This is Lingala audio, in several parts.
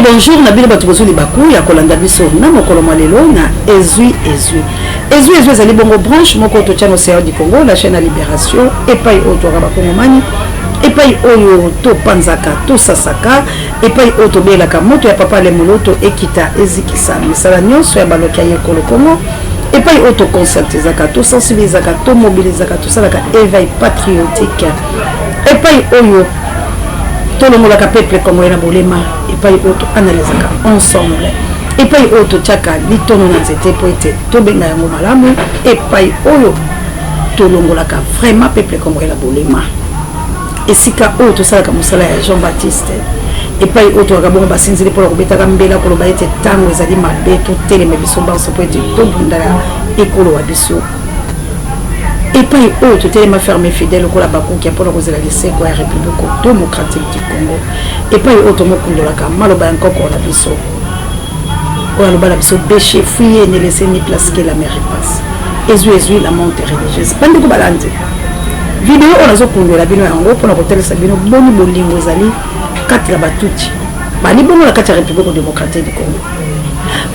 bonjour, Nabila Batubozo de Bakou, ya kolanda biso na mokolo malelo na Ezui. Ezali bongo branche moko to chano CA du Congo, la chaîne à Libération, epai oto Rabakongomani, epai oyo to panzaka to sasaka, epai oto belaka moto ya papa le moloto ekita ezikisa misala nyonso ya baloka ye kolo Congo, epai oto concertezaka to sensibilisaka to mobilisaka to salaka éveil patriotique, epai oyo tolongolaka peuple congolais na bolema epai oto analysaka ensemble epai oto tchaka litono na nzete po ete tobenga yango malamu epai oyo tolongolaka vraiment peuple congolais na bolema esika oyo tosalaka mosala ya Jean-Baptiste epai oyo tolaka bongo basinzili mpo na kobetaka mbela koloba ete ntango ezali mabe totelema biso banso po ete tobundala ekolo wa biso epai oyo totelema ferme fidèle kola bakuki mpona kozela liseko ya République démocratique du Congo epai oyo tomokundolaka maloba ya nkoko na biso oyo aloba na biso béché fouillé ne laisser ni place que la mer passe ezui la monte religieuse bandeko balandi video oyo nazokundola bino yango mpona kotelesa bino boni bolingo ezali kati na batuti bali bongo na kati ya République démocratique du Congo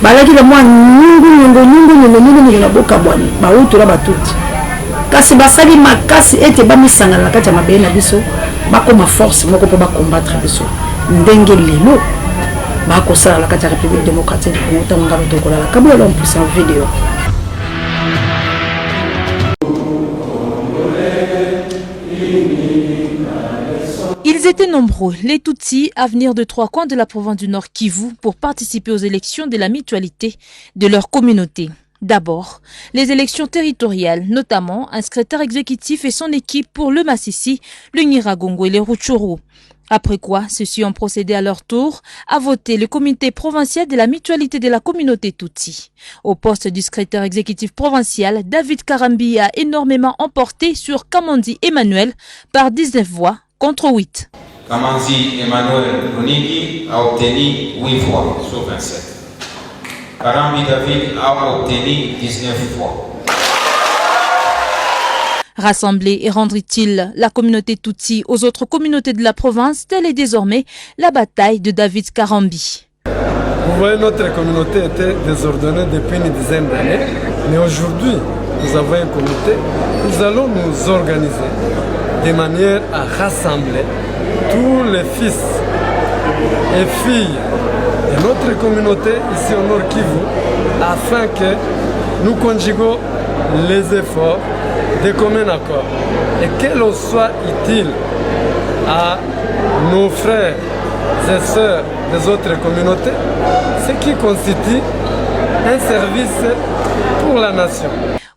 balaki na mwa nyungu na boka bwani bautola batuti kasi basali makasi ete bamisanga na kati ya mabele na biso bakoma force moko po bakombattre biso ndenge lelo bakosala na kati ya République démocratique du Congo tango ngalo tokolala kabula l'homme puissant vidéo. Ils étaient nombreux, les Tutsis, à venir de 3 coins de la province du Nord Kivu pour participer aux élections de la mutualité de leur communauté. D'abord, les élections territoriales, notamment un secrétaire exécutif et son équipe pour le Massissi, le Nyiragongo et les Rutshuru. Après quoi, ceux-ci ont procédé à leur tour à voter le comité provincial de la mutualité de la communauté Tutsi. Au poste du secrétaire exécutif provincial, David Karambi a énormément emporté sur Kamandi Emmanuel par 19 voix contre 8. Kamandi Emmanuel Runigi a obtenu 8 voix sur 27. Karambi David a obtenu 19 voix. Rassembler et rendre utile la communauté Tutsi aux autres communautés de la province, telle est désormais la bataille de David Karambi. Vous voyez, notre communauté était désordonnée depuis une dizaine d'années, mais aujourd'hui, nous avons un comité. Nous allons nous organiser de manière à rassembler tous les fils et filles de notre communauté ici au Nord Kivu afin que nous conjuguons les efforts de commun accord et que l'on soit utile à nos frères et sœurs des autres communautés, ce qui constitue un service pour la nation.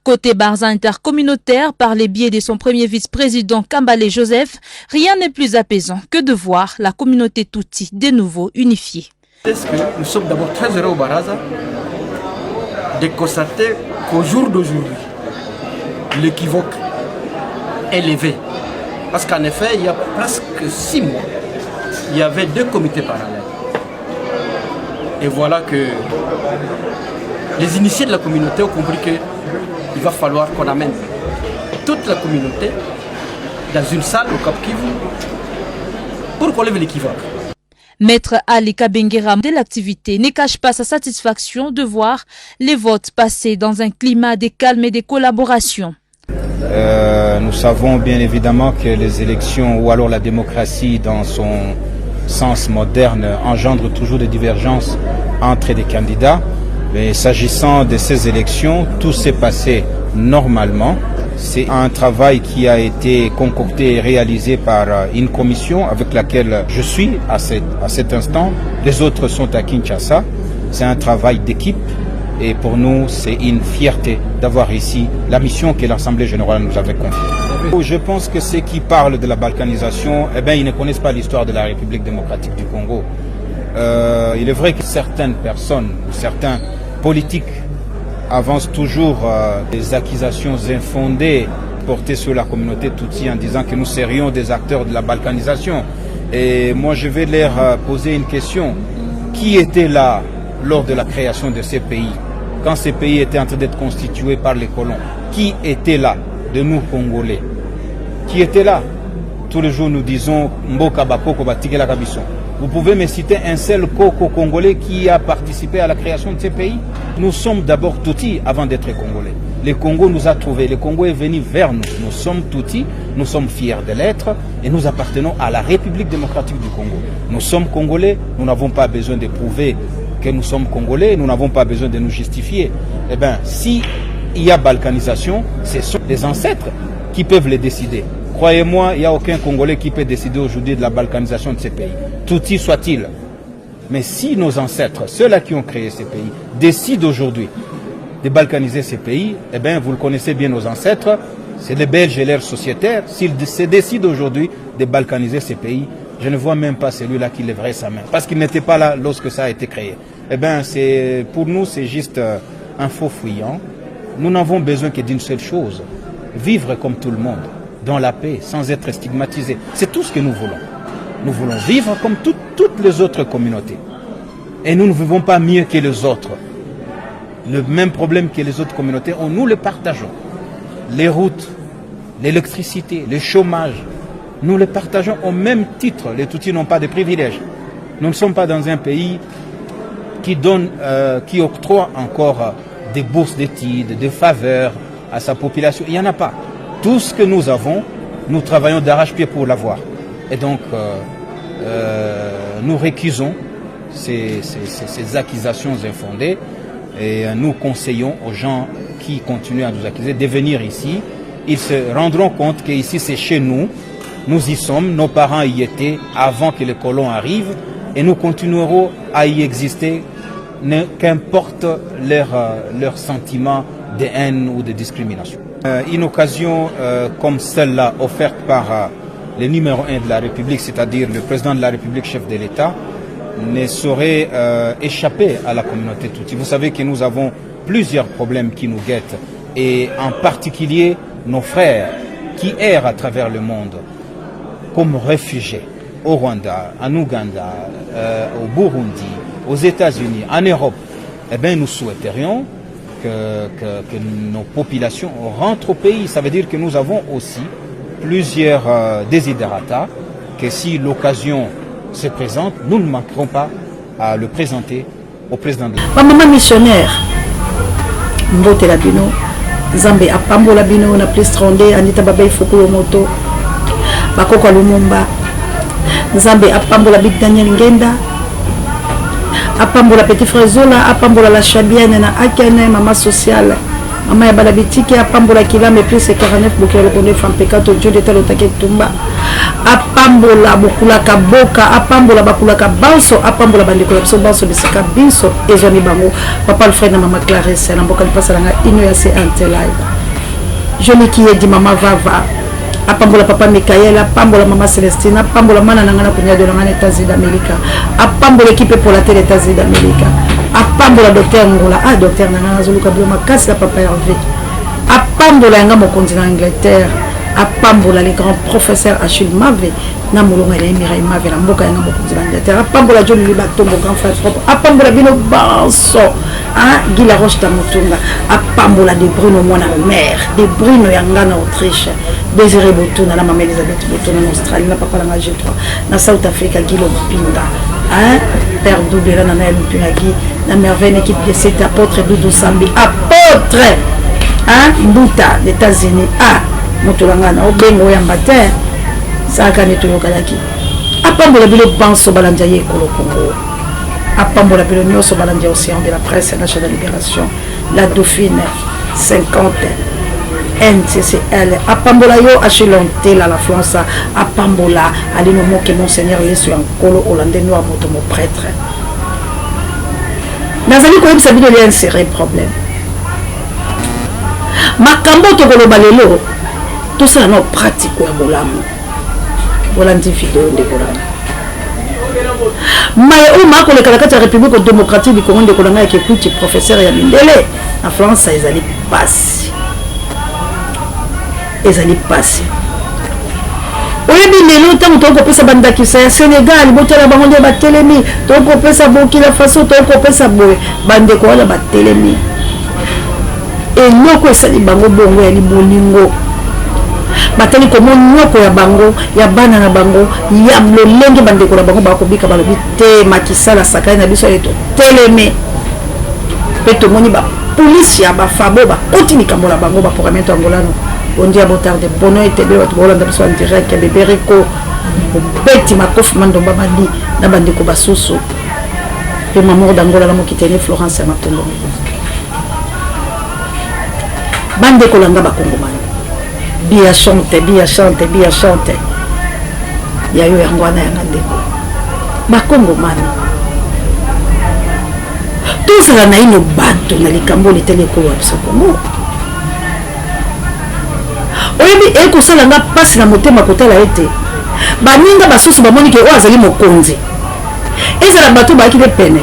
Côté Barza intercommunautaire, par les biais de son premier vice-président Kambale Joseph, rien n'est plus apaisant que de voir la communauté Tutsi de nouveau unifiée. Est-ce que nous sommes d'abord très heureux au Baraza de constater qu'au jour d'aujourd'hui, l'équivoque est levé. Parce qu'en effet, il y a presque 6 mois, il y avait 2 comités parallèles. Et voilà que les initiés de la communauté ont compris qu'il va falloir qu'on amène toute la communauté dans une salle au Cap Kivu pour qu'on lève l'équivoque. Maître Ali Kabengera de l'activité ne cache pas sa satisfaction de voir les votes passer dans un climat de calme et de collaboration. Nous savons bien évidemment que les élections ou alors la démocratie dans son sens moderne engendre toujours des divergences entre des candidats. Mais s'agissant de ces élections, tout s'est passé normalement. C'est un travail qui a été concocté et réalisé par une commission avec laquelle je suis à cet instant. Les autres sont à Kinshasa. C'est un travail d'équipe et pour nous, c'est une fierté d'avoir ici la mission que l'Assemblée générale nous avait confiée. Je pense que ceux qui parlent de la balkanisation, ils ne connaissent pas l'histoire de la République démocratique du Congo. Il est vrai que certaines personnes, certains politiques avance toujours des accusations infondées portées sur la communauté Tutsi en disant que nous serions des acteurs de la balkanisation. Et moi je vais leur poser une question. Qui était là lors de la création de ces pays? Quand ces pays étaient en train d'être constitués par les colons? Qui était là de nous Congolais? Qui était là? tous les jours nous disons Mboka Bakoko Batigela Kabison. Vous pouvez me citer un seul Koko congolais qui a participé à la création de ces pays? Nous sommes d'abord Tutsi avant d'être congolais. Le Congo nous a trouvés, le Congo est venu vers nous. Nous sommes Tutsi, nous sommes fiers de l'être et nous appartenons à la République démocratique du Congo. Nous sommes congolais, nous n'avons pas besoin de prouver que nous sommes congolais, nous n'avons pas besoin de nous justifier. Eh bien, si il y a balkanisation, ce sont les ancêtres qui peuvent le décider. Croyez-moi, il n'y a aucun Congolais qui peut décider aujourd'hui de la balkanisation de ces pays. Tutsi soit-il. Mais si nos ancêtres, ceux-là qui ont créé ces pays, décident aujourd'hui de balkaniser ces pays, eh bien, vous le connaissez bien, nos ancêtres, c'est les Belges et leurs sociétaires. S'ils se décident aujourd'hui de balkaniser ces pays, je ne vois même pas celui-là qui lèverait sa main. Parce qu'il n'était pas là lorsque ça a été créé. Eh bien, pour nous, c'est juste un faux fuyant. Nous n'avons besoin que d'une seule chose, vivre comme tout le monde, dans la paix, sans être stigmatisés. C'est tout ce que nous voulons. Nous voulons vivre comme toutes les autres communautés. Et nous ne vivons pas mieux que les autres. Le même problème que les autres communautés, nous le partageons. Les routes, l'électricité, le chômage, nous les partageons au même titre. Les Tutsis n'ont pas de privilèges. Nous ne sommes pas dans un pays qui octroie encore des bourses d'études, des faveurs à sa population. Il n'y en a pas. Tout ce que nous avons, nous travaillons d'arrache-pied pour l'avoir. Et donc, nous récusons ces accusations infondées et nous conseillons aux gens qui continuent à nous accuser de venir ici. Ils se rendront compte qu'ici c'est chez nous, nous y sommes, nos parents y étaient avant que les colons arrivent et nous continuerons à y exister, qu'importe leur sentiment de haine ou de discrimination. Une occasion comme celle-là offerte par le numéro 1 de la République, c'est-à-dire le président de la République, chef de l'État, ne saurait échapper à la communauté Tutsi. Vous savez que nous avons plusieurs problèmes qui nous guettent, et en particulier nos frères qui errent à travers le monde comme réfugiés au Rwanda, en Ouganda, au Burundi, aux États-Unis, en Europe. Eh bien, nous souhaiterions que nos populations rentrent au pays. Ça veut dire que nous avons aussi plusieurs desiderata, que si l'occasion se présente, nous ne manquerons pas à le présenter au président de la République. Maman missionnaire, Mbote Labino, Zambé Apambo Labino, na plus Trondé, Anita Babay Fukuro Moto, Bakoko Lumumba, Zambé Apambo la Big Daniel Ngenda, Apambo la Petit Frère Zola, Apambo la Chabienne, na Akene, Maman Sociale, Maman Yabalabitiki, Apambo la Kilame, plus 49, Bokero Kone, Fampekato, Dieu de Talotake Tumba, Apambo la Bokulaka Boka, Apambo la Bakulaka Banso, Apambo la Bandikola Banso, Bisaka Binso, Ezoni Bango, Papa le frère de Maman Clarisse, Namboka le passe à la Inoyase Ante Live. Je me qui dit Maman Vava, Apambo la Papa Mikael, Apambo la Maman Célestine, Apambo la Mana Nangana Kunya de l'Angana États-Unis d'Amérique, Apambo l'équipe pour la télé États-Unis d'Amérique, Apambo la docteur Ngola, docteur Nangana Zoluka Bioma, Kass la Papa Hervé, Apambo la Ngamo continent Angleterre, Apambola les grands professeurs Achille Mave, Namolonga et Mireille Mave, la Mboka et Namoko d'Angleterre, Apambola John Libato, mon grand frère propre, Apambola Bino Banso, Guy Roche Tamutunga, Apambola de Bruno Mona mère, de Bruno Yangana Autriche, Désiré Botuna, la maman Elisabeth Botuna en Australie, la papa la G3, na South Africa, Guy Lopinga, Père Doubela, Nana Lupinagi, la merveille équipe de cet apôtre Doudou Sambi, apôtre, Mbuta, des États-Unis, Motolangana obengo ya matin saka neto yokalaki apambola bilo banso balanja ye kolo Congo apambola bilo nyoso balanja océan de la presse nationale libération la Dauphine 50 NCCL apambola yo achilonté la France apambola alino moke monseigneur Yesu yankolo hollandais noir moto mo prêtre nazali ko yebisa bino li insérer problème makambo to koloba lelo tout ça non pratique ou bolamu bolandi vidéo de bolanga mais au marque le Canada la République démocratique du Congo de Kolanga qui écoute professeur ya Mindele en France ils allaient passer oyebi lelo ntango tokopesa bandakisa ya Sénégal botala bango nde batelemi tokopesa Burkina Faso tokopesa boye bandeko wana batelemi eloko esali bango bongo ya libolingo batali komo nyoko ya bango ya bana na bango ya lolenge bandeko na bango bakobika balobi te makisala sakali na biso yeto teleme pe tomoni ba police ya ba fabo ba continue kambola bango ba programme angolano on dit à botarde bono etebe watu bolanda biso en direct ya bebereko beti makofi mandomba bandi na bandeko basusu pe mamour d'Angola la mokitene Florence Makongo bandeko langa ba kongomani bia chante ya yo yango wana ya ndeko ba kongomani tozala na ino bato na likambo litele ko wa biso Kongo oyebi ekosala nga pasi na motema kotala ete baninga basusu bamoni ke oyo azali mokonzi ezala bato baaki de pene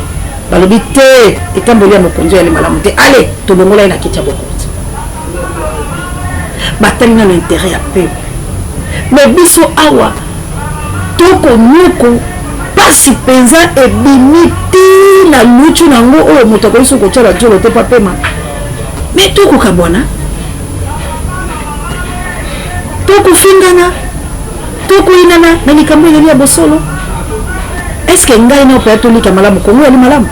balobi te ekamboli ya mokonzi yali malamu te ale tolongola ye na kiti ya bokonzi batali na intérêt ya peuple mais biso awa tokonyoko pasi mpenza ebimi ti na lutu nango oyo moto akoki so kotiala jolo te papema mais tokoka bwana tokofingana tokoyinana na likambo ezali ya bosolo est-ce que ngai na opeya tolika malamu kongo yali malamu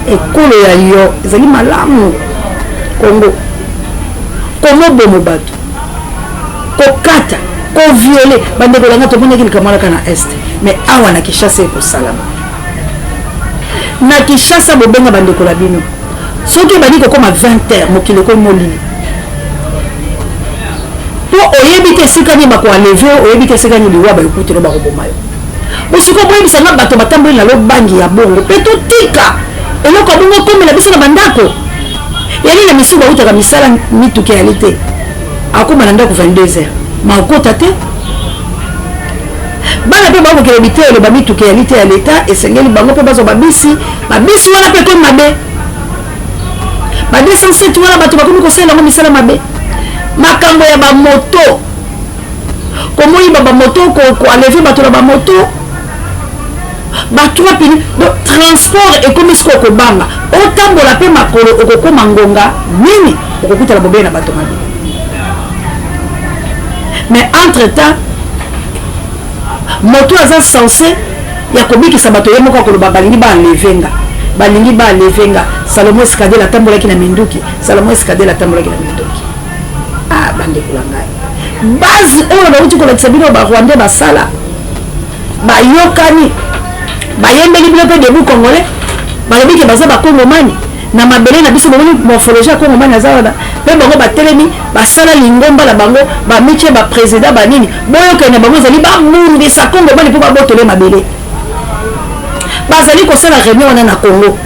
ekolo ya yo ezali malamu kongo bomo bato kokata koviole bandeko langa tomonaki likambo alaka na este mais awa na Kinshasa ekosalama na Kinshasa bobenga bandeko la bino soki ebandi kokoma 20h mokili ekoyi molili po oyebi te esika nini bakoaleve oyebi te esika nini liwa bayokutelo bakoboma yo bosiko boyebisanga bato batamboli na lobangi ya bongo mpe totika eloko bongo komela biso na bandako yali na misuku bautaka misala mituke yali te akoma na ndako 22h maokota te bana mpe bakokela bitelo bamituke yali te ya leta esengeli bango mpe bazwa babisi wana mpe komi mabe ba 207 wana bato bakomi kosalela yango misala mabe makambo ya bamoto komoyiba bamoto koaleve bato na bamoto bato bapini transport ekomi siko okobanga otambola mpe makolo okokoma ngonga nini okokutala bobele na bato mabe mais entre temps moto aza censé ya kobikisa bato ye moko akoloba balingi balevenga Salomo Escadela atambolaki na minduki bandeko la ngai base oyo bauti kolakisa bino barwandais basala bayokani bayembeli bino mpe debu congolais balobi ke baza bakongomani na mabele na biso bomoni morphologie ya kongomani aza wana mpe bango batelemi basala lingomba na bango bamitie baprésident banini boyokani na bango ezali bamundisa kongomani mpo babotole mabele bazali kosala réunion wana na Congo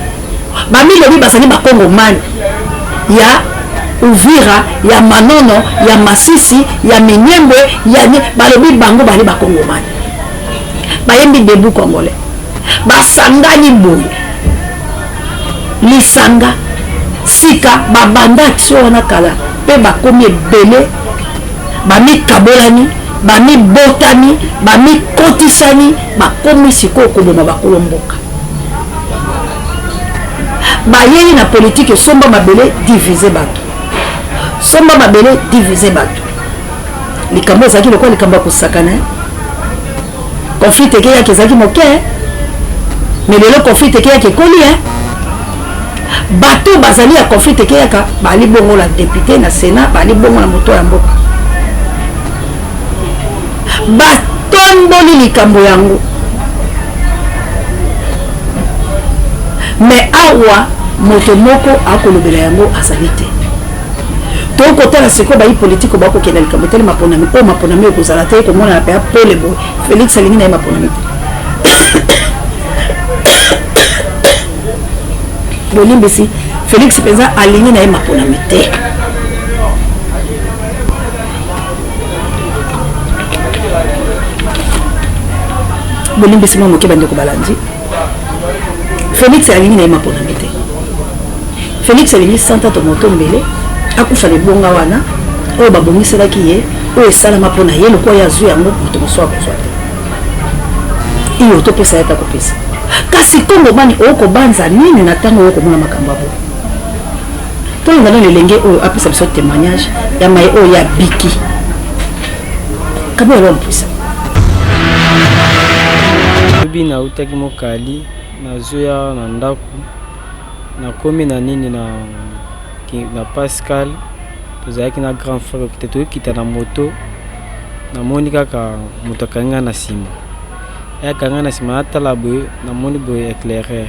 bamilobi bazali bakongomani ya Uvira, ya Manono, ya Masisi, ya Minyembwe, ya balobi bango bali bakongomani bayembi debu congolais basangani boye lisanga sika babanda tio wana kala pe bakomi ebele bamikabolani bamibotani bamikotisani bakomi sikoyo koboma bakolo mboka bayeli na politike somba mabele divise bato likambo ezalaki lokola likambo ya kosakana conflit ekeyaki ezalaki moke mais lelo conflit ekeyaki ekoli bato bazali ya conflit ekeyaka bali bongo la député na sénat bali bongo na moto ya mboka batondoli likambo yango mais awa moto moko akolobela yango azali te tokotala sikoyo bayi politike bakokenda likambo tele maponami oyo maponami ekozala te ekomona na mpe apole boye Félix alingi na ye maponami te bolimbisi Félix mpenza alingi na ye maponami te bolimbisi mo moke bandeko balandi Félix alingi na ye maponami te Félix alingi santa tomoto mbele akufa libonga wana oyo babongiselaki ye oyo esalama mpona ye lokola ye azwi yango moto mosusu akozwa te iyo topesa ye ta kopesa kasi kongomani okobanza nini na ntango oyokomona makambo abo tolingana lelenge oyo apesa biso témoignage ya maye oyo ya biki Kabila l'homme puissant. Na utaki mokali na zoya na ndaku na komi na nini na Pascal tozalaki na grand frère qui était kita na moto na moni kaka moto kanga na sima ya kanga na sima atala boye na moni boye éclaireur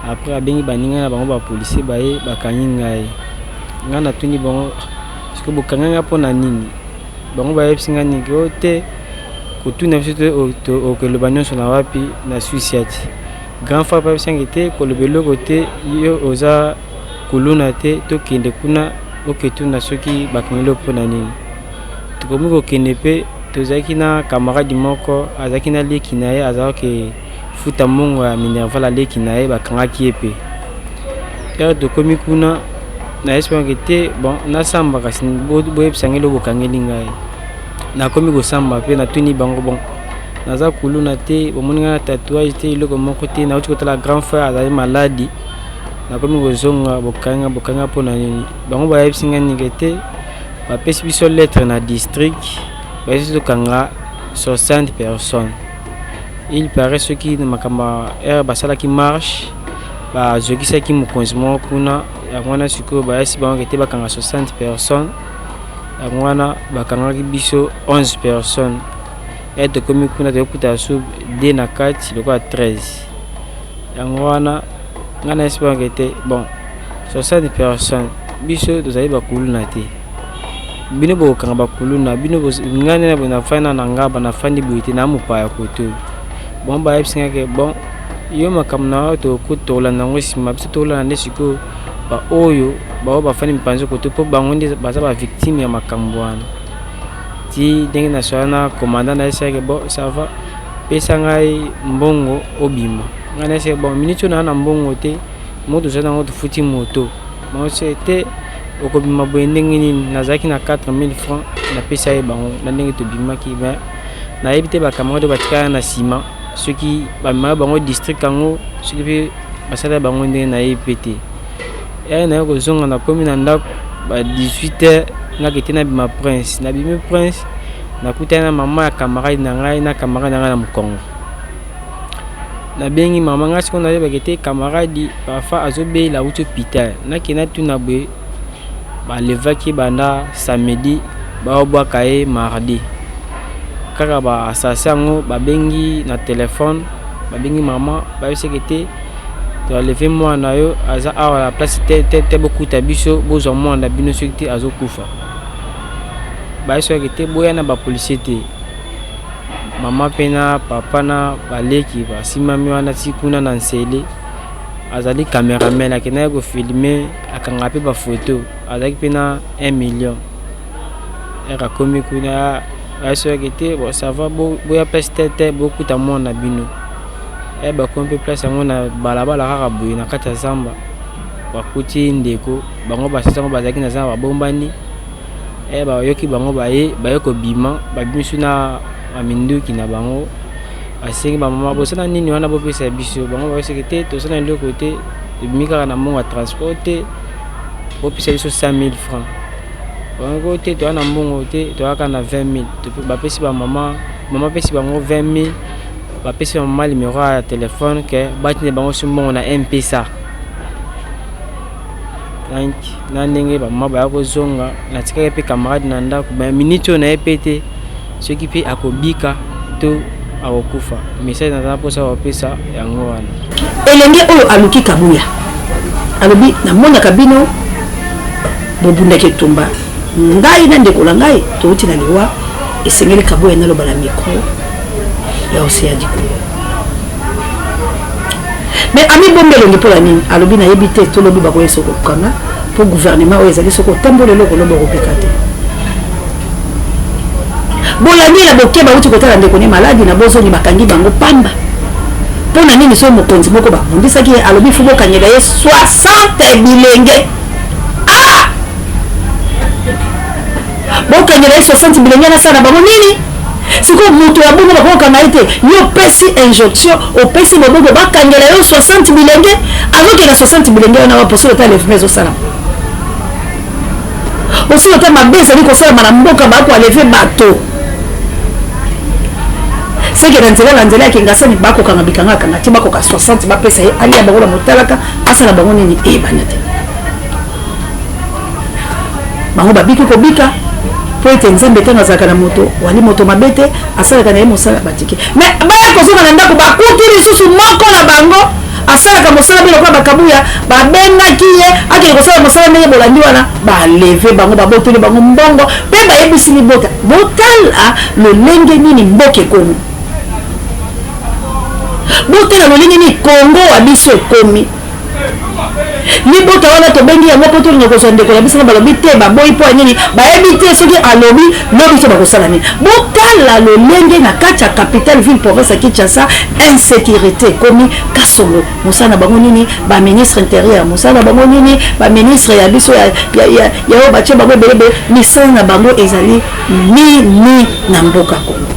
après abengi baninga na bango ba policier baye bakanyi ngai nga na tuni bango parce que bokanga pona nini bango baye psinga ni kote kutuna vitu o que le bagnon sur la wapi na suicide grand frère pa sangete ko le belo côté yo oza kuluna te to kende kuna o que tu na soki bakmelo pona nini to komi ko kenepe to zaki na camarade moko azaki na leki na ye azaki futa mongo ya minerva la leki na ye bakanga kiepe ya to komi kuna na espangete bon na samba kasi bo sangelo bokangeli ngai na komi go samba pe na tuni bango bon naza kuluna te bomoninga tatouage te iloko moko te na uti kotala grand frère azali maladi na komi go zonga bokanga pona nini bango ba yebsinga nigete ba pesi biso lettre na district ba yeso kanga 60 personnes. Il paraît ceux qui makamba basala qui marche ba zokisa ki mukonzimo kuna ya mwana siko ba yesi bango kete bakanga 60 personnes. Angwana bakangaki biso 11 personnes et de komi kuna te kuta sub de na 4 loko 13 angwana ngana espangete bon 60 personnes biso tozali bakuluna te bino bokanga bakuluna bino ngana na fana na ngaba na fandi buite na mupaya koto bon ba epsinga ke bon yo makamna to kutola nango sima biso tola na siko ba oyo ba fani mpanzo koto po bangonde baza ba victime ya makambwana ti ndenge na swana commandant na seke bon ça va pesa ngai mbongo obima ngana se bon minute na mbongo te moto zana ngoto futi moto mo c'était okobima boyende ngini nazaki na 4000 francs na pesa ye bango na ndenge to bima ki ba na ebite ba camarade batika na sima ceux qui ba ma bango district kango ceux qui basala bango ndenge na EPT et na ko zonga na commune ndako ba 18h na ketena bima prince na bima prince na kutana mama ya camarade na ngai na camarade na ngai na Mukongo na bengi mama ngasi ko na ba kete camarade parfois azobe la route hôpital na kena tuna be ba levaki banda samedi ba obwaka e mardi kaka ba assassin ba bengi na téléphone ba bengi mama ba sekete to lever moi na yo aza à la place te beaucoup tabiso bozo moi na bino sekete azokufa ba sekete boya na ba policier te mama pena papa na baleki ba simami wana tikuna na nsele azali cameraman akena ko filmer akanga pe ba photo azaki pena 1 million era komi kuna asekete bo ça va boya peste beaucoup ta moi na bino e ba kompe place yango na balabala kaka boye na kati ya zamba bakuti ndeko bango basasango bazaki na zamba babombani e ba yoki bango baye ko bima babimisu na aminduki na bango asengi ba mama bosana nini wana bopesa biso bango basekete tosana ndo côté bimika na mongo transport bopesa biso 5000 francs bango te to na mongo te to aka na 20000 to bapesi ba mama pesi bango 20000 bapesi mama numéro ya téléphone ke batine bango sumbongo na M-Pesa na ndenge ba mama ba ko zonga na tika pe camarade na ndako ba minute na epete ceux qui pe akobika to akokufa message na posa opesa yango wana elenge oyo aluki kabuya alobi na mona kabino bobunda ke tumba ngai na ndeko la ngai to uti na liwa esengeli kabuya na loba la micro ya aussi a dit mais ami bombelo ngi pola nini alobi na yebite to lobi ba ko esoko kanga pour gouvernement oyo ezali soko tambole loko lobo kopekate bolani la bokeba uti kotala ndeko ni maladi na bozo ni bakangi bango pamba pona nini so mokonzi moko ba bundisa ki alobi fubo kanyela ye 60 bilenge bokanyela ye 60 bilenge na sana bango nini siko mutu ya bunga bako kanga ite yo pesi injonction o pesi bobogo bakangela yo 60 bilenge avec la 60 bilenge na waposo ta lef mezo sana aussi ota mabeza ni ko sala na mboka ba ko lever bateau c'est que dans nzela ki ngasa ni bako kanga bikanga kanga ti bako ka 60 ba pesa ali ya bango la motalaka asala bango nini e banete bango babiki ko bika po ete nzambe tanga zaka na moto wali moto mabete asala kana yemo sala batiki mais baya ko soka na ndako ba kutiri susu moko na bango asala ka mosala bilo kwa bakabuya ba benga kiye ake ko sala mosala meye bolandi wana ba lever bango ba boteli bango mbongo pe ba yebisi ni bota botala lo lenge nini mboke komi botala lo lenge ni Kongo wa biso komi ni bota wana to bengi yango poto ni ko sonde ko ya biso ba lobi te ba boy po nini ba ebite soki alobi lobi so ba ko sala ni botala lo lenge na kacha capitale ville province Kinshasa insécurité komi kasolo musana bango nini ba ministre intérieur musana bango nini ba ministre ya biso ya o ba che bango belebe ni sana bango ezali ni na mboka Kongo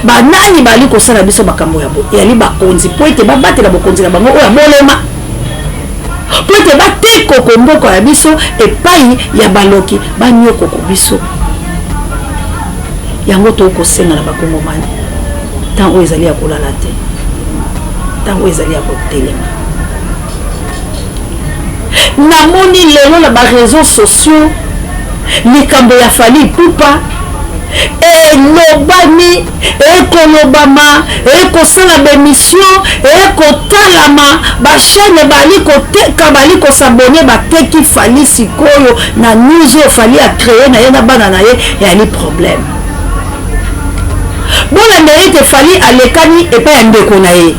banani bali kosala biso makambo ya bo yali bakonzi po ete babatela bokonzi na bango oya bolema po ete bateko komboko ya biso epai ya baloki banyoko ko biso yango tokosenga na bakongomani ntango ezali ya kolala te ntango ezali ya kotelema namoni lelo na bareseaux sociaux likambo ya Fally Ipupa elobani ekolobama ekosala bemission ekotalama bachaine bali koteka bali kosabone bateki Fally sikoyo na news oyo Fally a créé na ye na bana na ye yali problème bona mérite Fally alekani epai ya ndeko na ye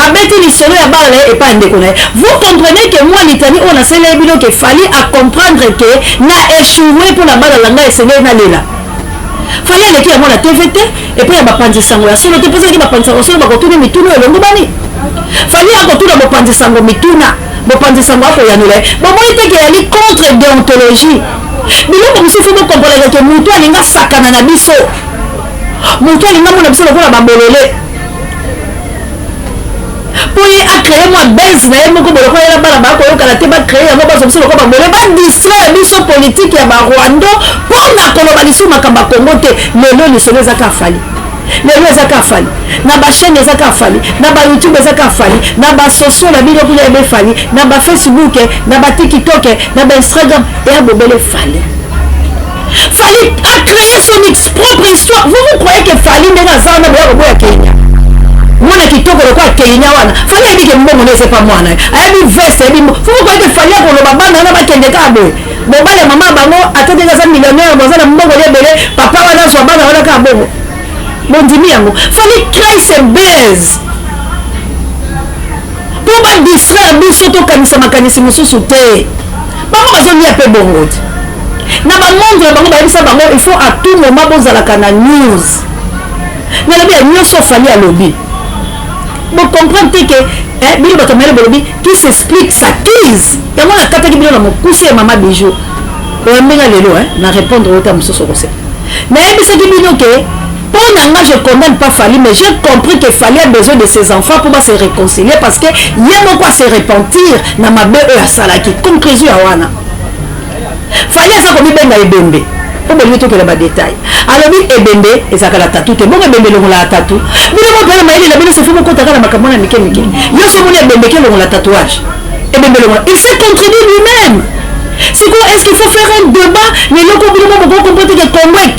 abeti lisolo ya bala et pas ndeko na ye. Vous comprenez que moi litani on a cela bino que Fally à comprendre que na échoué pour la bala langa et sengé na lela Fally aleki ya mona TVT et puis ya bapanzi sango ya solo te posa ki bapanzi sango solo bakotuna mituna elongo bani Fally akotuna bapanzi sango mituna bapanzi sango ako yanula bon moi te que ali contre déontologie biloko biso faut comprendre que mutu alinga sakana na biso mutu alinga mona biso lokola babolole pour y créer moi base na yemo ko boloko ya bala ba ko yoka te ba créer yango ba so ko ba bolé ba distraire biso politique ya ba Rwanda pour na koloba biso makamba Kongo te lelo lisolo zaka Fally lelo zaka Fally na ba chaîne zaka Fally na ba YouTube zaka Fally na ba social na bilo kule be Fally na ba Facebook na ba TikTok na ba Instagram et bobele Fally Fally a créé son propre histoire. Vous croyez que Fally n'est pas ça na ba ya Kenya mwana kitoko le kwa Kenya wana Fally dit que mbongo ne c'est pas moi na abi veste abi faut croire que Fally ko lo babana na ba kende ka bo bobale mama bango atende za millionnaire bozala mbongo le belé papa wana so bana wana ka bongo bondimi yango Fally crée ses buzz pour ba distraire biso to kanisa makanisi mususu te bango bazoni ya pe bongo na ba monde bango ba bisa bango il faut à tout moment bozala kana news na la bien nyonso Fally a lobby. Vous comprenez que Billy Batomele Bolobi qui s'explique sa crise. Et moi, la carte qui vient dans mon coucher et maman bijou. On va bien aller loin, na répondre au terme sur ce conseil. Mais ce qui dit que pour moi, je ne condamne pas Fally, mais j'ai compris que Fally a besoin de ses enfants pour se réconcilier parce que il y a quoi se repentir dans ma belle à Salaki. Conclusion à Wana. Fally a ça comme bien dans Ebembe. Pour me dire que les détails. Alors oui, Ebembe, et ça la tatou, t'es bon Ebembe le la tatou. Mais le monde m'a dit la belle se fait beaucoup de la macamona Mike. Yo se voulait Ebembe qui le tatouage. Ebembe le il s'est contredit lui-même. C'est quoi est-ce qu'il faut faire un débat mais le compliment pour comprendre que Congo est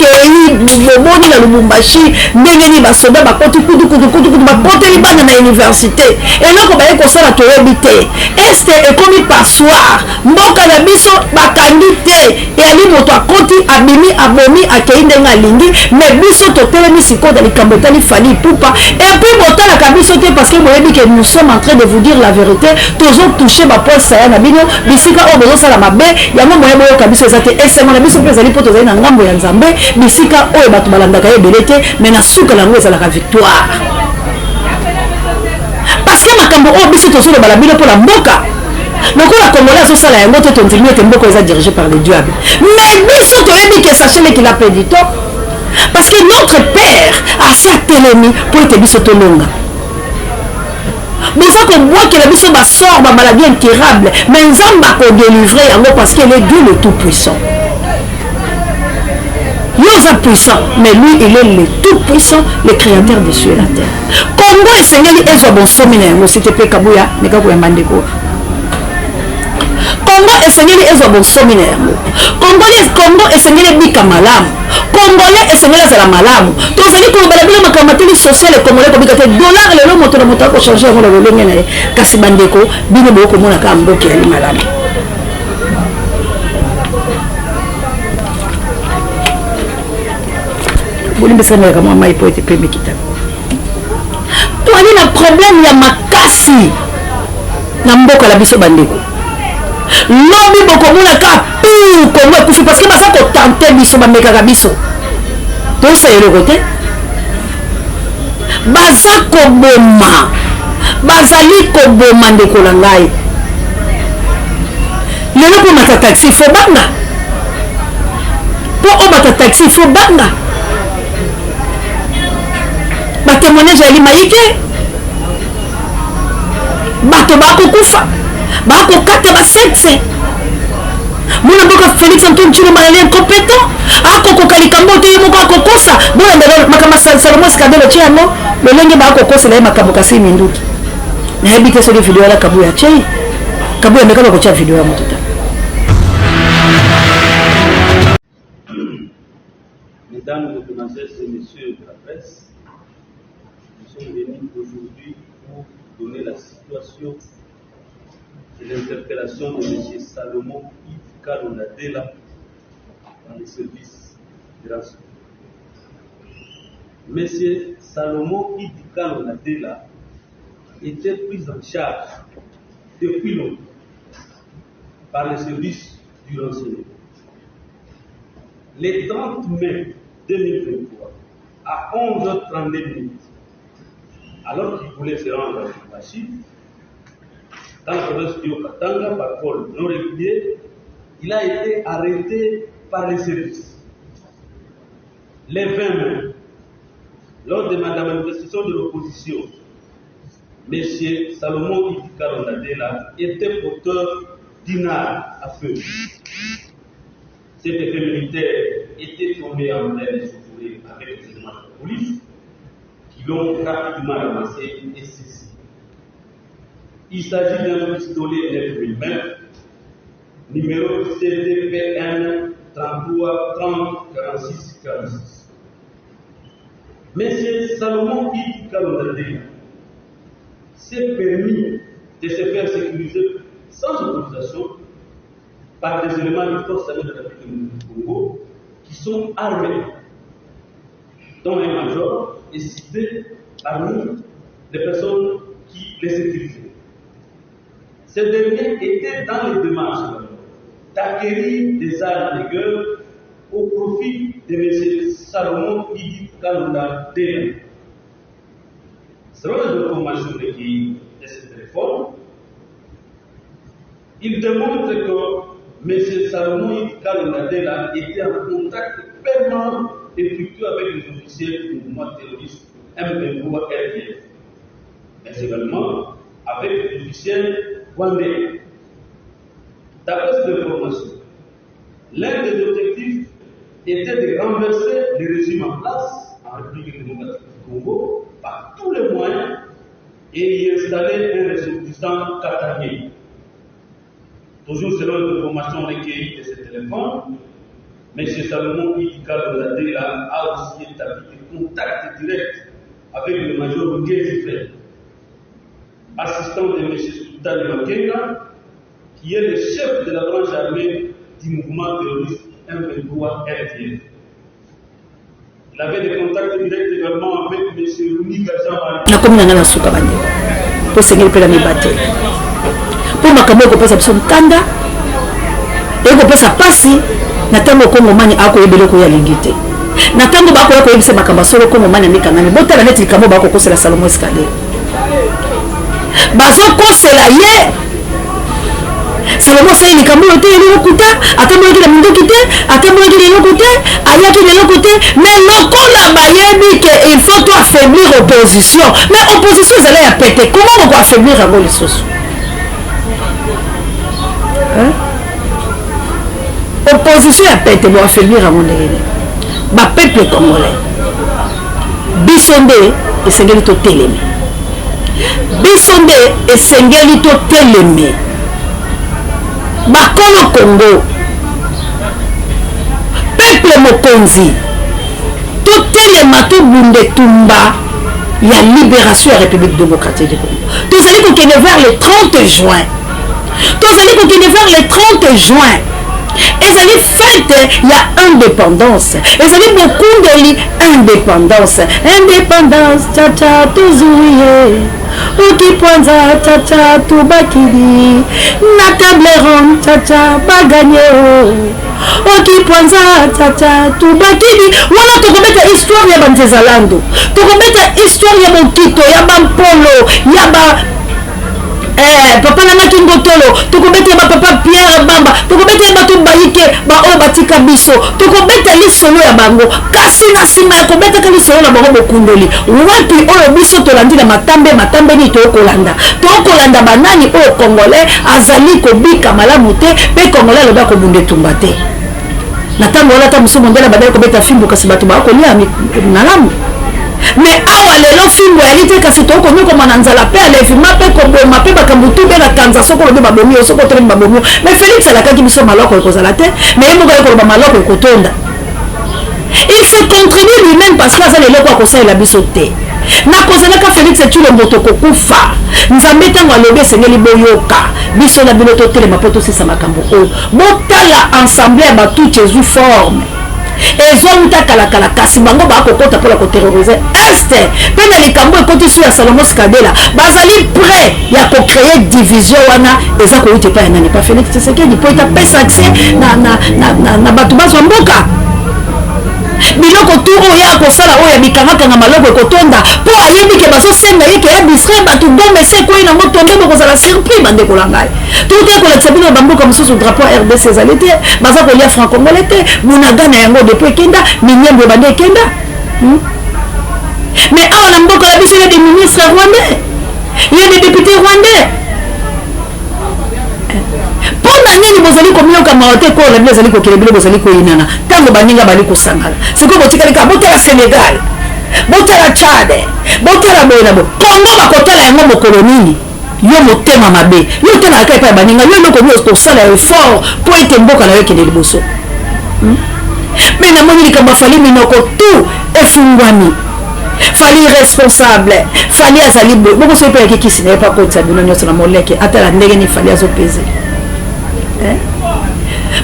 le monde dans le Lubumbashi ndengeni ba soda ba kotu kudu ba poteli bana na université et là ko ba ko sala to ebité est et comme passoir mboka na biso ba kandité et ali moto akoti abimi abomi akeinde ngalingi mais biso to telemi siko dans les kambotali Fally Ipupa et puis botala ka biso te parce que boyebi que nous sommes en train de vous dire la vérité toujours toucher ba poste ça na bino bisika o bozo sala mabe yango moye boyo kabiso ezate esengo na biso pe ezali poto ezali na ngambo ya Nzambe bisika oyo bato balandaka ebele te mais na suka nango ezalaka victoire parce que makambo oyo biso tozoloba na bino mpola mboka lokola congolais azosala yango te tondimi ete mboka eza dirigé par le diable mais biso toyebi ke sachele qu'il a perdu temps parce que notre père asi atelemi mpo ete biso tolonga mais ça qu'on voit que la biso sort ma maladie incurable mais Nzamba ko délivrer yango parce qu'il est Dieu le tout puissant Nous sommes puissants, mais lui, il est le tout-puissant, le créateur des cieux et la terre. Congo et Seigneur, ils sont bon séminaire, mais c'était pas Kabouya, mais Kabouya Mandeko. Congo et Seigneur, ils sont bon séminaire. Congo et Seigneur, Bika Malam. Congolais et Seigneur, c'est la Malam. Donc, ça dit que la camatérique sociale et congolais, comme il dollar, le nom, le moteur pour changer le lien, Kassibandeko, Binobo, comme on a Kambo qui est Malam. Vous voulez me dire que moi, je peux être plus méquitable. Toi, il y a un problème, il y a ma casse. Il y a un beaucoup de biso bandeko. L'homme beaucoup de cas pour comme moi, parce que ça peut tenter biso bandeka biso. Donc, c'est le côté. Baza koboma. Bazali koboma ndeko langai. Le pour ma taxi, il faut banga. Pour ma taxi, il faut banga. Témoignage à l'Imaïke bato bakokufa bakokata basexe muna mboka Félix Antoine Tshilombo est incompétent akokokalika mbote ye moko akokosa bona ndelo makama Salomon Skadelo tiamo lolenge bakokosa na makambo kasi minduki na habite so video la Kabuya chei Kabuya mekalo kocha video ya mtuta. Mesdames, Mesdemoiselles et Messieurs de la presse, nous sommes venus aujourd'hui pour donner la situation de l'interpellation de M. Salomon Kalonadela dans les services de renseignement. M. Salomon Kalonadela était pris en charge depuis longtemps par les services du renseignement. Le 30 mai 2023, à 11h32, alors qu'il voulait se rendre à Chine, dans la province du Katanga, par vol non régulier, il a été arrêté par les services. Les 20 mai, lors de la manifestation de l'opposition, M. Salomon Kalonadela était porteur d'une arme à feu. Cet effet militaire était tombé en pleine journée avec les éléments de police qui l'ont rapidement ramassé et saisi. Il s'agit d'un pistolet 9 mm, numéro CDPN 33 30 46 46. M. Salomon Kalonadela s'est permis de se faire sécuriser sans autorisation par des éléments de force armée de la République du Congo qui sont armés, dont un major est cité parmi les personnes qui les sécurisaient. Ces derniers étaient dans les démarches d'acquérir des armes de guerre au profit de M. Salomon Kalonadela. Selon les informations recueillies de cette réforme, il démontre que M. Salomon Kalonadela était en contact permanent et fructueux avec les officiels du mouvement terroriste M23 RDF, mais également avec les officiels rwandais. D'après cette information, l'un des objectifs était de renverser le régime en place en République démocratique du Congo par tous les moyens et y installer un ressortissant qatarien. Toujours selon les informations recueillies de ce téléphone, M. Salomon Kalonadela a aussi établi des contacts directs avec le major Ngezifre, assistant de M. Sultan Makenga, qui est le chef de la branche armée du mouvement terroriste M23 RDF. Il avait des contacts directs également avec M. Rumi Gazamani. Pour makambo kopesa biso mkanda ekopesa pasi na tango kongomani akoyebele ko ya lingite na tango bakoya koyebisa makambo solo kongomani amikangani botala neti likambo bakokosela Salomon Skadelo bazokosela ye Salomon sai likambo yote eloko ta atamboki na mindoki te atamboki leloko te ayaki leloko te mais lokola bayebi que il faut toi affaiblir opposition mais opposition ezala ya pete comment on peut affaiblir yango lisusu opposition ya pete bo affaiblir à mon ndenge peuple congolais bisonde esengeli to teleme bisonde esengeli to teleme bakolo Congo peuple mokonzi to telema to bunde tumba ya libération ya République démocratique du Congo tozali kokende vers le 30 juin tozali kokende vers le 30 juin ezali fête ya indépendance ezali bokundeli indépendance chacha tuzuye ukipwanza chacha tubakili na table ronde chacha baganye okipwanza chacha tubakili wana tokobeta histoire ya banzezalando tokobeta histoire ya bokito ya bampolo ya ba papa nanga kingotolo tokobeta ba papa Pierre Bamba tokobeta bato bayike ba o batika biso tokobeta lisolo ya bango kasi na sima ya kobeta ka lisolo na bango bokundoli wapi oyo biso tolandi na matambe ni tokolanda banani o congolais azali kobika malamu te pe congolais loba ko bunde tumba te na tango wala ta muso mondela badali kobeta fimbo kasi bato ba ko lia malamu mais awa lelo fimbo ya lite kasi toko nyoko mananzala pe alefima pe koboma pe bakambutu be na kanza soko lobe babomi soko tole babomi mais Félix alakaki biso maloko ekozala te mais yemoko ekoloba maloko ekotonda il se contribue lui-même parce que azali lelo kwa kosalela biso te na kozalaka Félix etulo moto kokufa nzambe ntango alobi esengeli boyoka biso na bino totelema mpo tosisa makambo oyo botala ensemble ya batu Jésus forme ezonta kalakala kasi bango bakokota mpona koterrorize este mpe na likambo ekoti su ya Salomo Skadela bazali prêt ya kocreye division wana eza koyuta epai ya nani pa Félix Tshisekedi mpo etapesa accès na bato bazwa mboka biloko tu oyo akosala oyo ya bikangakanga maloko ekotonda mpo ayebi ke bazosenga ye ke ya distre bato bomese ekwei nango tonde bokozala surpris bandeko na ngai tokoki kolakisa bino bamboka mosusu drapeau RDC ezali te baza kolia franc congolais te munaga na yango depuis ekenda minyembo ebande ekenda mais awa na mboka na biso ya des ministres rwandais ya des députés rwandais mpona nini bozali komioka maote kola bino ezali kokele bino bozali koyinana ntango baninga bali kosangana sikoyo botikalika botala Sénégal botala Tchad botala boye na bo Congo bakotala yango mokolo nini yo motema mabe yo otalaka epai ya baninga yo eloko nio tosala effort mpo ete mboka na yo ekende liboso mais namoni likambo afali minoko tu efungwami fali responsable fali azali boye bokoso epai yakikisi na ye pa kotisa bino nyonso na moleke atala ndenge ni fali azopese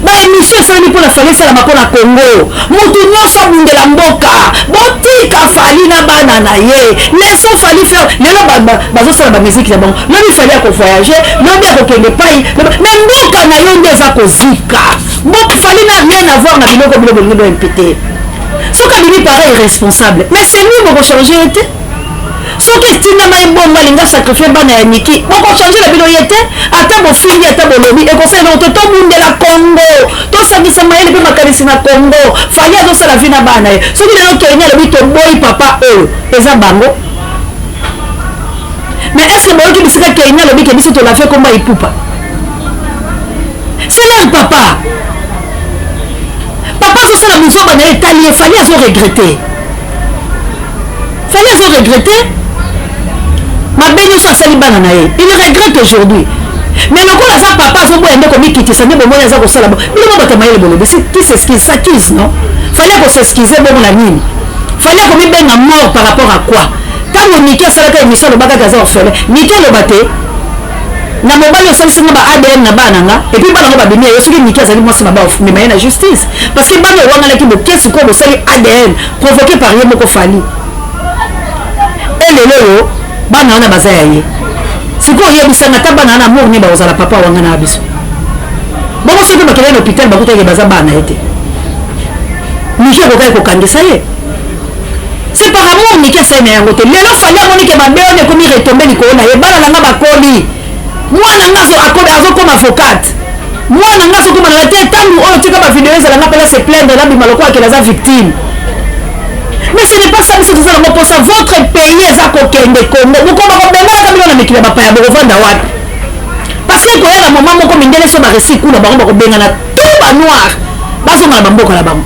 baémission esalami mpona fali esalama mpona Congo motu nyonso abundela mboka botika fali na bana na ye laissons fali faire lelo bazosala bamiziki na bango lobi fali akovoyage lobi akokende pai mais mboka na yo nde eza kozika fali na rien à voir na biloko bino bolingi boimpete soki abimi pareil irresponsable mais c'est lui bokochange ete soki etingama ebongo alinga sacrifie bana ya miki bokochange na bino ye te ata bofingi ata bolobi ekosala eloko te tobundela Congo tosangisa mayele mpe makanisi na Congo fali azosala vi na bana ye soki lelo keni alobi toboyi papa oyo eza bango mais est ce que boyoki bisika keni alobi ke biso tolafe komba ipupa c'est leur papa azosala mozoba na ye etali ye fali azoregrete mabe nyonso asali bana na ye il regrette aujourd'hui mais lokola aza papa azoboya nde komikitisa nde bomoni aza kosala biloko bato mayele bolobi qui s'excuse s'accuse non fali akoseskize bongo na nini fali akomibenga mort par rapport à quoi ntango miki asalaka émission alobaka kaka aza orphelin miki aloba te na mobali osalisinga ba ADN na bana nga epuis bana ngo babimi yo soki miki azali mwasi maba mema ye na justice parce que bana ewangalaki bokesi ko bosali ADN provoqué par ye moko fali elelo oyo bana wana baza ya ye sikoyo oyebisanga ata bana wana amour ne bakozala papa wanga na biso bongo soki bakende na hôpital bakutaki baza bana ye te miki akokaki kokangisa ye c'est par amour miki asali na yango te lelo fali amonike mabe wana ekomi retombe likolo na ye bana nanga bakoli mwana nga azokoma avocate mwana nga azokoma na te ntango oyo tika bavideo ezalanga mpela se plaindre nabima lokola akela aza victime mais ce n'est pas ça biso tozala ngo mposa votre pays eza kokende Congo bokoma kobenganaka bino na mikili ya bapaya bokovanda wapi parce que koya na moma moko mindele so baresi kuna bango bakobengana tout banoir bazonga na bamboka na bango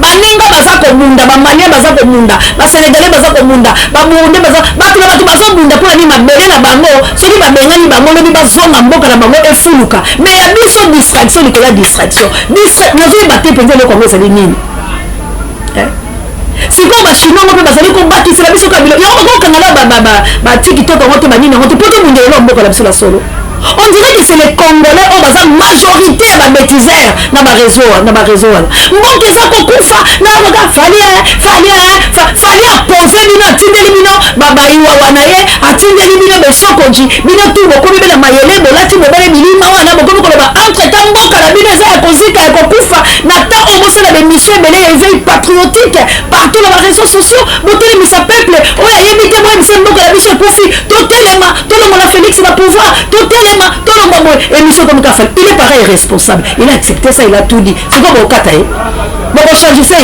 baninga baza komunda bamania baza komunda basénégalais baza komunda baburundais baza bato na bato bazobunda mpona ni mabele na bango soki babengani bango lobi bazonga mboka na bango efuluka mais ya biso distraction likolo ya distraction nazoyeba te mpenza eloko yango ezali nini sikoyo bachinois ngo mpe bazali kobakisela biso kabilo yango bakokangala batiktok yango te banini yango te po tobundela mboka na biso na solo. On dirait que c'est les Congolais on a majorité à bêtiseurs na ba réseau mboka eza kokufa na baga fali apose bino atindeli bino babaiwa wana ye atindeli bino besokoji bino tu bokomi bela mayele bolati bobele bilima wana bokomi koloba entre temps mboka na bino eza ya kozika ya kokufa na temps omosala bemission ebele ya éveil patriotique partout na ba réseaux sociaux botelemisa peuple oyo ayebi te boyebisa mboka na biso ekufi totelema tolongola Félix na pouvoir totelema émission comme Kafal, il est pareil responsable. Il a accepté ça, il a tout dit. C'est comme au Kataï. Bon, on change ça.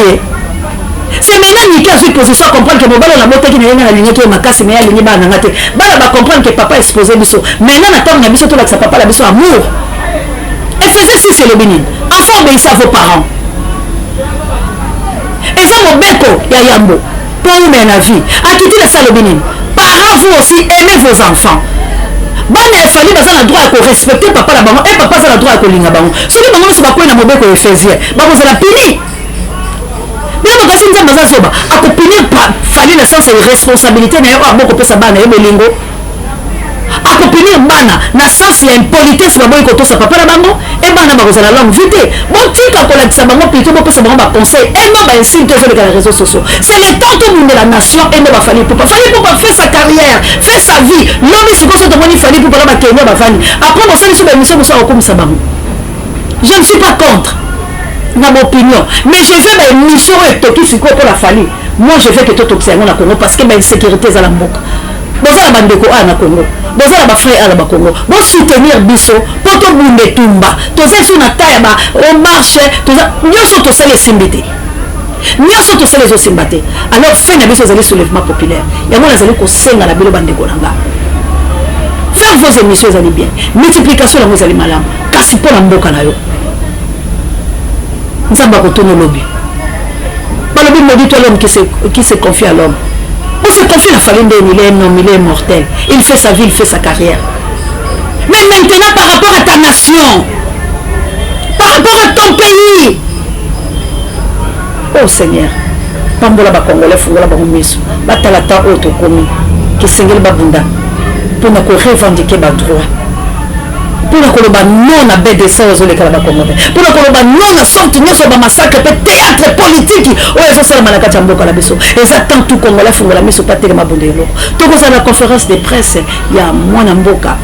C'est maintenant Nika a position à comprendre que mon ballon la moto qui n'est pas aligné qui est ma casse mais aligné ba nangate. Bala va comprendre que papa est exposé biso. Maintenant attends na biso to la que sa papa la biso amour. Et faisait si c'est le bénin. Enfant obéissez à vos parents. Et ça mon beko ya yambo. Pour vous mener la vie. À quitter la salle bénin. Parents vous aussi aimez vos enfants. Bana efali baza na droit à respecter papa la bango et papa za na droit à kolinga bango soki bango nyonso bakoyi na mobeko efésien bakozala puni bino bakasi nzambe aza zoba akopunir fali na sens ya responsabilité na ye oyo abokopesa bana ye bolingo akopunir bana na sens ya impolitesse baboyi kotosa papa na bango e bana bakozala longue vie te botika kolakisa bango plutôt bopesa bango baconseil eno bainsulte ezoleka na réseaux sociaux c'est le temps tomunde la nation eno bafali pupa fait sa carrière fait sa vie lobi sikoyo so tomoni fali pupa na bakenya bafani après bosali so baémission moso akokomisa bango je ne suis pas contre na opinion mais je veux baémission oyo etoki sikoyo mpo na fali moi je veux que totokisa yango na Congo parce que bainsécurité eza na mboka bozala bandeko a na Congo bozala bafrère a na bakongo bosoutenir biso mpo tobunda etumba tozali so na ta ya bamarche nyonso tosali esimbi te nyonso tosali ezosimba te alors fin na biso ezali soulèvement populaire yango nazali kosenga na bino bandeko na nga faire vos émissions ezali bien multiplication yango ezali malamu kasi mpo na mboka na yo nzambe akotona lobi balobi maudit toi l'homme qui se confie à l'homme. On se confie la famille il est un homme, il est mortel. Il fait sa vie, il fait sa carrière. Mais maintenant, par rapport à ta nation, par rapport à ton pays, oh Seigneur, Pambola ba Congolais, Fongola ba Mumisu, Batalata Oto Komi, qui s'engage Babunda, pour nous revendiquer nos droits. Pour nous dire non à BDC aux Olekala Congolais. Pour nous dire non à sortir de massacre, théâtre politique. Oh, ils sont seulement à la Kachamboka la Besso. Ils attendent tout Congolais, font la mise au pâté de Mabondelo. Tout ça, la conférence de presse, il y a Mwanamboka.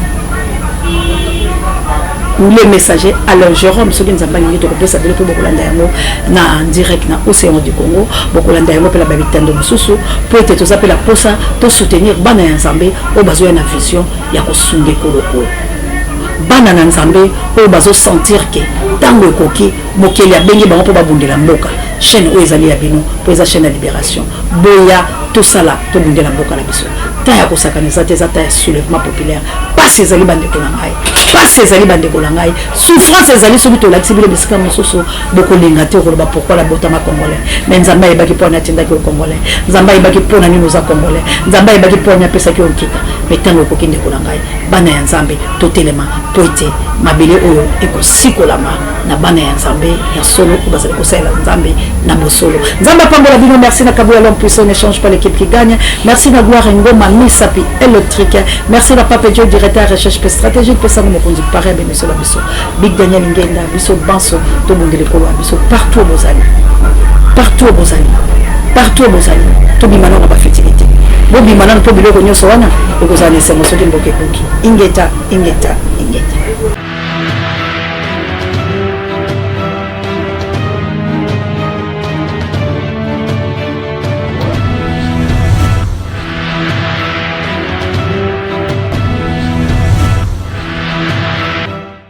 Les messagers, alors Jérôme, ceux qui nous ont pas dit que ça veut dire que beaucoup d'entre na en direct na océan du Congo, beaucoup d'entre eux pour la babitane de Moussou, pour être tous appelés la posa, pour soutenir Bana Nzambe, au besoin de vision, il y a Kosunge Koloko. Bana Nzambe, au besoin sentir que tango koki, mokeli a bengi bango pour babundela mboka. Chaîne où ils allaient à Bino, pour les chaînes de libération. Boya, tout ça là, tout le monde la mboka la biso. Taya kosakaneza teza taya soulèvement populaire. Pas ces ali bande kolangai. Pas ces ali bande kolangai. Souffrance ces ali celui to la tibile bisika mososo boko lingate koloba pourquoi la botama congolais. Mais Nzamba ebaki pona tinda ki congolais. Nzamba ebaki pona ni noza congolais. Nzamba ebaki pona pesa ki okita. Mais tango kokinde kolangai. Bana ya Nzambe totelema poite mabele oyo ekosikolama na bana ya Nzambe ya solo ko basala kosala Nzambe na bosolo. Nzamba pambola bino merci na Kabouya l'homme puissant ne change pas l'équipe qui gagne. Merci na Gloire Ngoma Misapi électrique. Merci na Papa Dieu directeur recherche stratégique pour ça nous conduit pareil bien monsieur la biso. Big Daniel Ngenda biso Banso to bondele ko biso partout aux amis. Partout aux amis. Partout aux amis. To bimana na ba fertilité. Bo bimana to biloko nyoso wana ekozana sema soki mboke koki. Ingeta.